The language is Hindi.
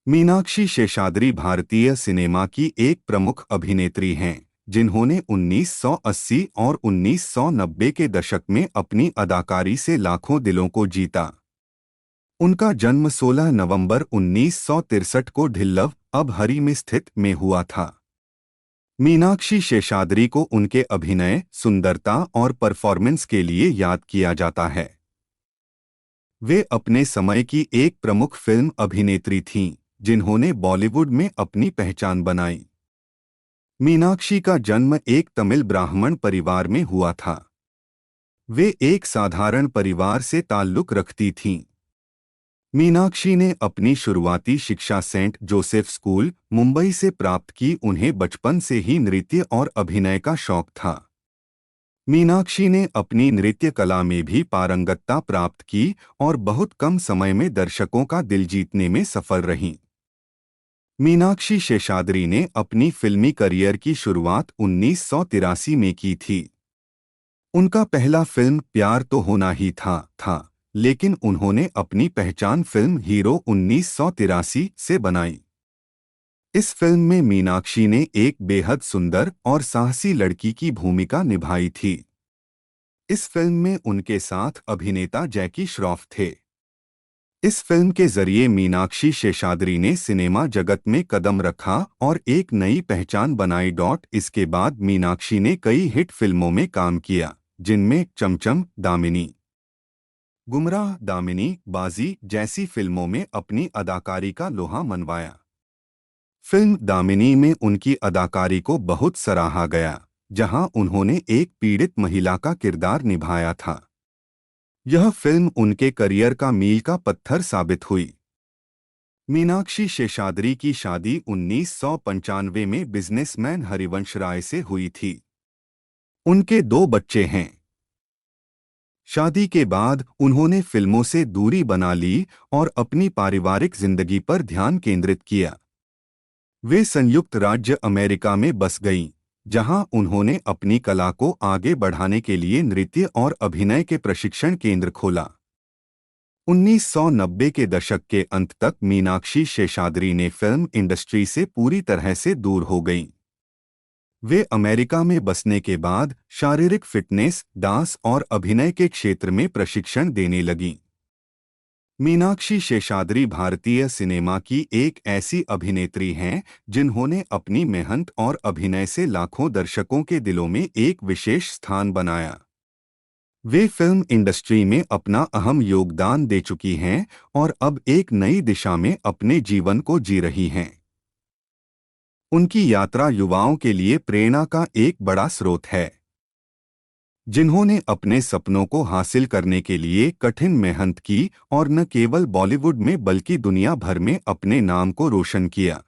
मीनाक्षी शेषाद्री भारतीय सिनेमा की एक प्रमुख अभिनेत्री हैं जिन्होंने 1980 और 1990 के दशक में अपनी अदाकारी से लाखों दिलों को जीता। उनका जन्म 16 नवंबर 1963 को ढिल्लव, अब हरी में स्थित में हुआ था। मीनाक्षी शेषाद्री को उनके अभिनय, सुंदरता और परफॉर्मेंस के लिए याद किया जाता है। वे अपने समय की एक प्रमुख फिल्म अभिनेत्री थीं जिन्होंने बॉलीवुड में अपनी पहचान बनाई। मीनाक्षी का जन्म एक तमिल ब्राह्मण परिवार में हुआ था। वे एक साधारण परिवार से ताल्लुक रखती थीं। मीनाक्षी ने अपनी शुरुआती शिक्षा सेंट जोसेफ स्कूल, मुंबई से प्राप्त की। उन्हें बचपन से ही नृत्य और अभिनय का शौक था। मीनाक्षी ने अपनी नृत्य कला में भी पारंगतता प्राप्त की और बहुत कम समय में दर्शकों का दिल जीतने में सफल रहीं। मीनाक्षी शेषाद्री ने अपनी फिल्मी करियर की शुरुआत 1983 में की थी। उनका पहला फिल्म प्यार तो होना ही था, लेकिन उन्होंने अपनी पहचान फिल्म हीरो 1983 से बनाई। इस फिल्म में मीनाक्षी ने एक बेहद सुंदर और साहसी लड़की की भूमिका निभाई थी। इस फिल्म में उनके साथ अभिनेता जैकी श्रॉफ थे। इस फिल्म के जरिए मीनाक्षी शेषाद्री ने सिनेमा जगत में कदम रखा और एक नई पहचान बनाई। इसके बाद मीनाक्षी ने कई हिट फिल्मों में काम किया, जिनमें चमचम, दामिनी, गुमराह, दामिनी, बाजी जैसी फिल्मों में अपनी अदाकारी का लोहा मनवाया। फिल्म दामिनी में उनकी अदाकारी को बहुत सराहा गया, जहां उन्होंने एक पीड़ित महिला का किरदार निभाया था। यह फिल्म उनके करियर का मील का पत्थर साबित हुई। मीनाक्षी शेषाद्री की शादी 1995 में बिजनेसमैन हरिवंश राय से हुई थी। उनके 2 बच्चे हैं। शादी के बाद उन्होंने फिल्मों से दूरी बना ली और अपनी पारिवारिक जिंदगी पर ध्यान केंद्रित किया। वे संयुक्त राज्य अमेरिका में बस गईं, जहां उन्होंने अपनी कला को आगे बढ़ाने के लिए नृत्य और अभिनय के प्रशिक्षण केंद्र खोला। 1990 के दशक के अंत तक मीनाक्षी शेषाद्री ने फिल्म इंडस्ट्री से पूरी तरह से दूर हो गईं। वे अमेरिका में बसने के बाद शारीरिक फिटनेस, डांस और अभिनय के क्षेत्र में प्रशिक्षण देने लगीं। मीनाक्षी शेषाद्री भारतीय सिनेमा की एक ऐसी अभिनेत्री हैं जिन्होंने अपनी मेहनत और अभिनय से लाखों दर्शकों के दिलों में एक विशेष स्थान बनाया। वे फिल्म इंडस्ट्री में अपना अहम योगदान दे चुकी हैं और अब एक नई दिशा में अपने जीवन को जी रही हैं। उनकी यात्रा युवाओं के लिए प्रेरणा का एक बड़ा स्रोत है, जिन्होंने अपने सपनों को हासिल करने के लिए कठिन मेहनत की और न केवल बॉलीवुड में बल्कि दुनिया भर में अपने नाम को रोशन किया।